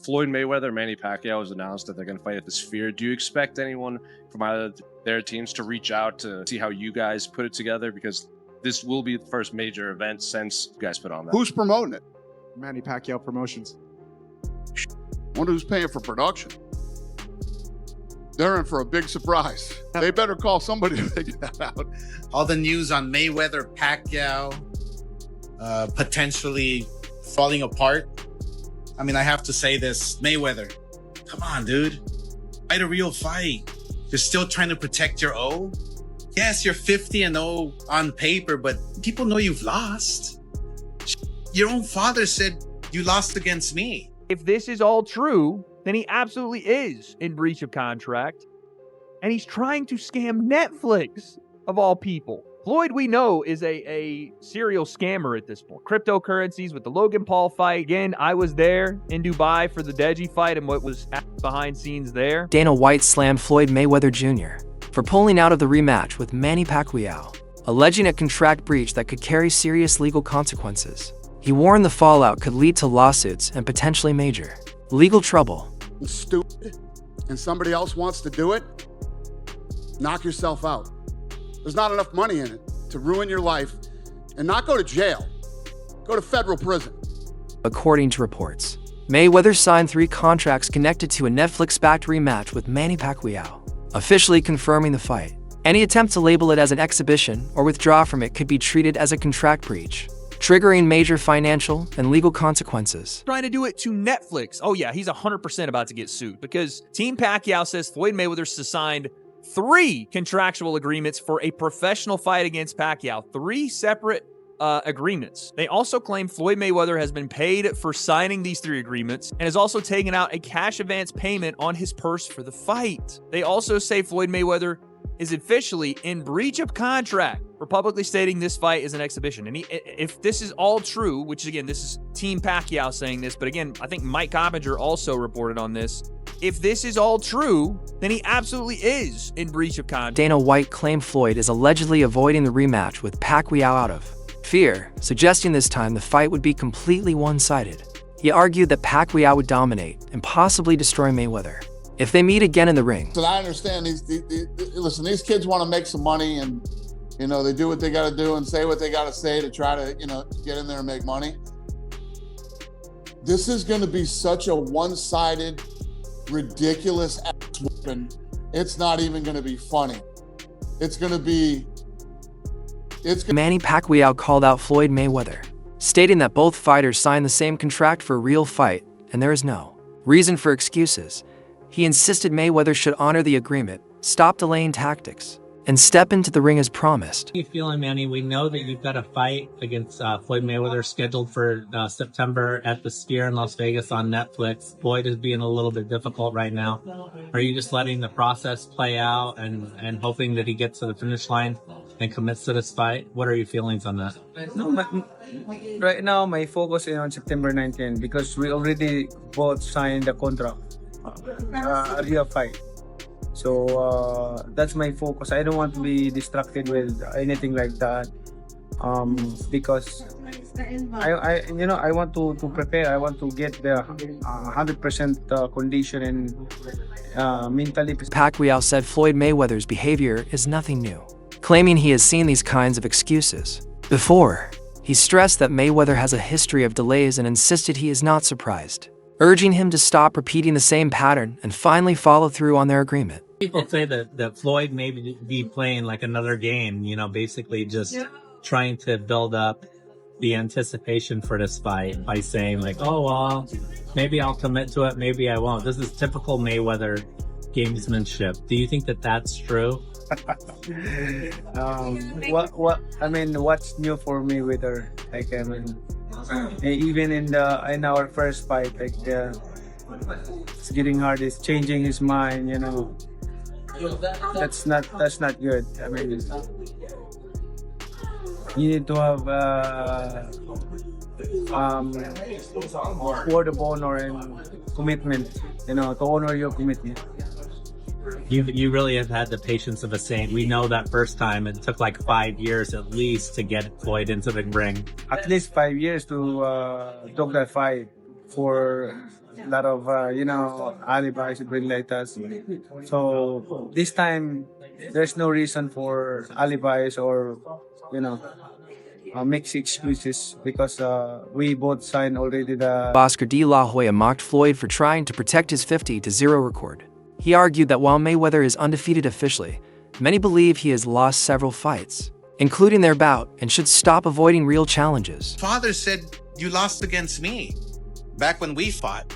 Floyd Mayweather, Manny Pacquiao has announced that they're going to fight at the Sphere. Do you expect anyone from either their teams to reach out to see how you guys put it together? Because this will be the first major event since you guys put on that. Who's promoting it? Manny Pacquiao Promotions. Wonder who's paying for production. They're in for a big surprise. They better call somebody to figure that out. All the news on Mayweather, Pacquiao, potentially falling apart. I mean, I have to say this, Mayweather, come on, dude. Fight a real fight. You're still trying to protect your O. Yes, you're 50-0 on paper, but people know you've lost. Your own father said you lost against me. If this is all true, then he absolutely is in breach of contract. And he's trying to scam Netflix, of all people. Floyd, we know, is a serial scammer at this point. Cryptocurrencies with the Logan Paul fight. Again, I was there in Dubai for the Deji fight and what was behind scenes there. Dana White slammed Floyd Mayweather Jr. for pulling out of the rematch with Manny Pacquiao, alleging a contract breach that could carry serious legal consequences. He warned the fallout could lead to lawsuits and potentially major legal trouble. Stupid, and somebody else wants to do it, knock yourself out. There's not enough money in it to ruin your life and not go to jail. Go to federal prison. According to reports, Mayweather signed 3 contracts connected to a Netflix-backed rematch with Manny Pacquiao, officially confirming the fight. Any attempt to label it as an exhibition or withdraw from it could be treated as a contract breach, triggering major financial and legal consequences. Trying to do it to Netflix. Oh yeah, he's 100% about to get sued because Team Pacquiao says Floyd Mayweather signed 3 contractual agreements for a professional fight against Pacquiao. 3 separate agreements. They also claim Floyd Mayweather has been paid for signing these 3 agreements and has also taken out a cash advance payment on his purse for the fight. They also say Floyd Mayweather is officially in breach of contract for publicly stating this fight is an exhibition. And if this is all true, which again, this is Team Pacquiao saying this, but again, I think Mike Coppinger also reported on this. If this is all true, then he absolutely is in breach of contract. Dana White claimed Floyd is allegedly avoiding the rematch with Pacquiao out of fear, suggesting this time the fight would be completely one-sided. He argued that Pacquiao would dominate and possibly destroy Mayweather if they meet again in the ring. So I understand listen, these kids want to make some money and, they do what they got to do and say what they got to say to try to, get in there and make money. This is going to be such a one-sided, ridiculous ass whooping. It's not even going to be funny. Manny Pacquiao called out Floyd Mayweather, stating that both fighters signed the same contract for a real fight and there is no reason for excuses. He insisted Mayweather should honor the agreement, stop delaying tactics, and step into the ring as promised. How are you feeling, Manny? We know that you've got a fight against Floyd Mayweather scheduled for September at the Sphere in Las Vegas on Netflix. Floyd is being a little bit difficult right now. Are you just letting the process play out and hoping that he gets to the finish line and commits to this fight? What are your feelings on that? No, right now my focus is on September 19 because we already both signed the contract, a real fight. So that's my focus. I don't want to be distracted with anything like that, because I want to prepare. I want to get the 100% condition and mentally. Pacquiao said Floyd Mayweather's behavior is nothing new, claiming he has seen these kinds of excuses before. He stressed that Mayweather has a history of delays and insisted he is not surprised, urging him to stop repeating the same pattern and finally follow through on their agreement. People say that Floyd may be playing like another game, basically just trying to build up the anticipation for this fight by saying like, oh, well, maybe I'll commit to it, maybe I won't. This is typical Mayweather gamesmanship. Do you think that that's true? What's new for Mayweather? Even in our first fight, it's getting hard. It's changing his mind. That's not good. You need to have word of honor and commitment. To honor your commitment. You really have had the patience of a saint. We know that first time it took like 5 years at least to get Floyd into the ring. At least 5 years to talk that fight for a lot of alibis and regulators. So this time, there's no reason for alibis or you know mixed excuses because we both signed already the. Oscar De La Hoya mocked Floyd for trying to protect his 50-0 record. He argued that while Mayweather is undefeated officially, many believe he has lost several fights, including their bout, and should stop avoiding real challenges. Father said you lost against me back when we fought.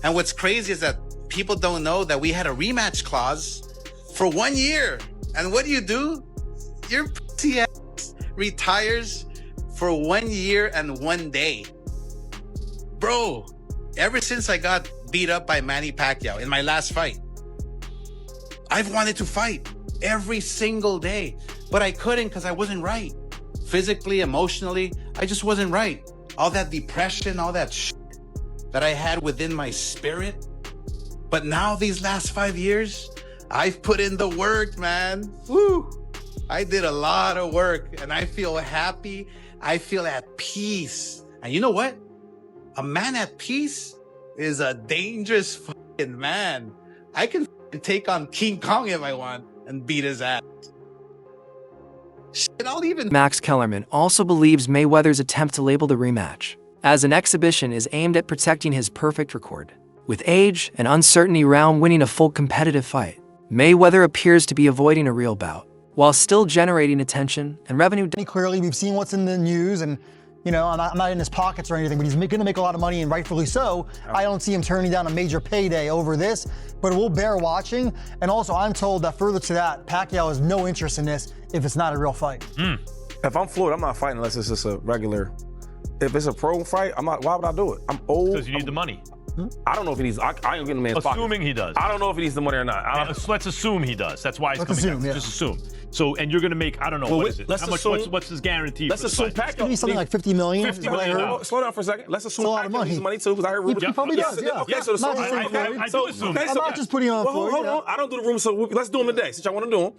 And what's crazy is that people don't know that we had a rematch clause for 1 year. And what do? Your pussy ass retires for 1 year and 1 day. Bro, ever since I got beat up by Manny Pacquiao in my last fight, I've wanted to fight every single day, but I couldn't because I wasn't right. Physically, emotionally, I just wasn't right. All that depression, all that shit that I had within my spirit. But now these last 5 years, I've put in the work, man. Woo! I did a lot of work and I feel happy. I feel at peace. And you know what? A man at peace is a dangerous fucking man. I can take on King Kong if I want and beat his ass. Shit, I'll even... Max Kellerman also believes Mayweather's attempt to label the rematch as an exhibition is aimed at protecting his perfect record. With age and uncertainty around winning a full competitive fight, Mayweather appears to be avoiding a real bout, while still generating attention and revenue. Clearly, we've seen what's in the news, and I'm not in his pockets or anything, but he's going to make a lot of money, and rightfully so. I don't see him turning down a major payday over this, but we'll bear watching. And also, I'm told that further to that, Pacquiao has no interest in this if it's not a real fight. If I'm Floyd, I'm not fighting unless it's just a regular. If it's a pro fight, I'm not. Why would I do it? I'm old. Because you need the money. I don't know if he needs. I ain't getting the man's pocket. Assuming he does. I don't know if he needs the money or not. Let's assume he does. That's why he's Let's coming assume, down. yeah. Just assume. So, and you're going to make, I don't know, Well, what is it? let's How much? assume- What's his guarantee? Let's for the assume fight? Pacquiao Maybe something like 50 million. 50 is what I million. heard. Slow down for a second. Let's assume It's a lot of Pacquiao needs money. money too, because I heard rumors. He probably does, yeah. Okay, so Not so just saying Floyd. I do assume. I'm not just putting on Floyd. Hold on. I don't do the rumors, so let's do them today. Since y'all want to do them,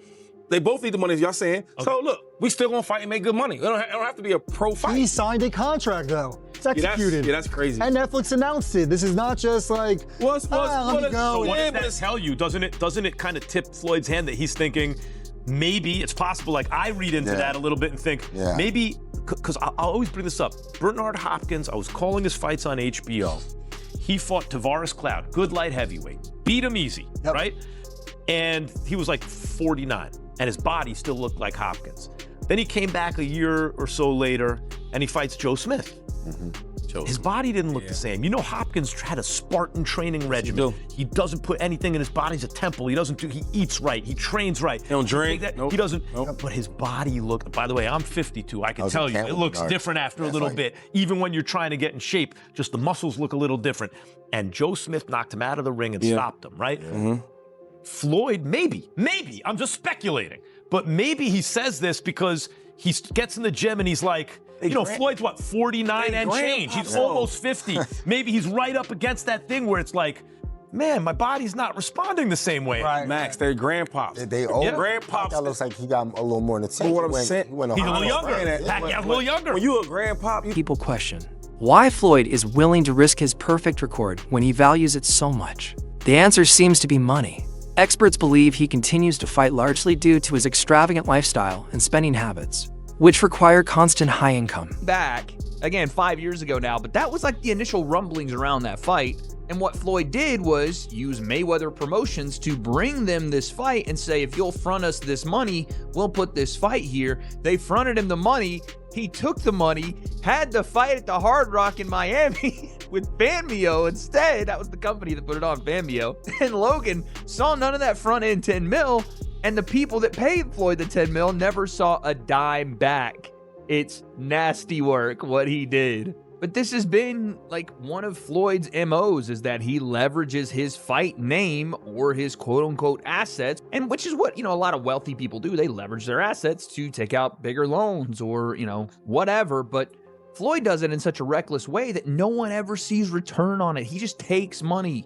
they both need the money, as y'all saying. So look, we still gonna fight and make good money. It don't have to be a pro fight. He signed a contract, though. It's executed. Yeah, that's crazy. And Netflix announced it. This is not just like, let me go. So what Yeah, does but that tell you? Doesn't it kind of tip Floyd's hand that he's thinking, maybe it's possible, like I read into that a little bit and think, maybe, because I'll always bring this up. Bernard Hopkins, I was calling his fights on HBO. He fought Tavares Cloud, good light heavyweight, beat him easy, right? And he was like 49, and his body still looked like Hopkins. Then he came back a year or so later, and he fights Joe Smith. His body didn't look the same. You know, Hopkins had a Spartan training regimen. He doesn't put anything in his body. He's a temple. He eats right. He trains right. He don't drink. He doesn't. But his body looked, by the way, I'm 52. I can tell you, it looks different after a little bit. Even when you're trying to get in shape, just the muscles look a little different. And Joe Smith knocked him out of the ring and stopped him, right? Floyd, maybe, I'm just speculating, but maybe he says this because he gets in the gym and he's like, Floyd's what, 49 and change. He's almost 50. Maybe he's right up against that thing where it's like, man, my body's not responding the same way. Right. Max, they're grandpops. They old. Grandpops. That looks like he got a little more in the tank. What I'm saying, He's a He's a little younger. Pacquiao's a little younger. When you a grandpop, People question why Floyd is willing to risk his perfect record when he values it so much. The answer seems to be money. Experts believe he continues to fight largely due to his extravagant lifestyle and spending habits, which require constant high income. Back, again, 5 years ago now, but that was like the initial rumblings around that fight. And what Floyd did was use Mayweather Promotions to bring them this fight and say, if you'll front us this money, we'll put this fight here. They fronted him the money. He took the money, had the fight at the Hard Rock in Miami with Fanmio instead. That was the company that put it on, Fanmio. And Logan saw none of that front end 10 mil, and the people that paid Floyd the 10 mil never saw a dime back. It's nasty work what he did. But this has been like one of Floyd's MOs, is that he leverages his fight name or his quote unquote assets, and which is what, a lot of wealthy people do. They leverage their assets to take out bigger loans or, whatever. But Floyd does it in such a reckless way that no one ever sees return on it. He just takes money.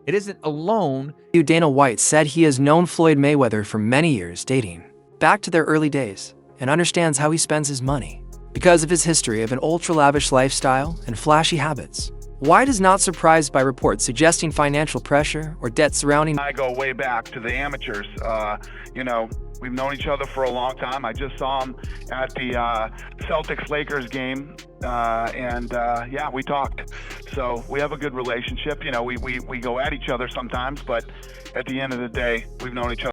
It isn't a loan. Dana White said he has known Floyd Mayweather for many years, dating back to their early days, and understands how he spends his money because of his history of an ultra-lavish lifestyle and flashy habits. White is not surprised by reports suggesting financial pressure or debt surrounding. I go way back to the amateurs. You know, we've known each other for a long time. I just saw him at the Celtics-Lakers game, and yeah, we talked. So we have a good relationship. You know, we go at each other sometimes, but at the end of the day, we've known each other.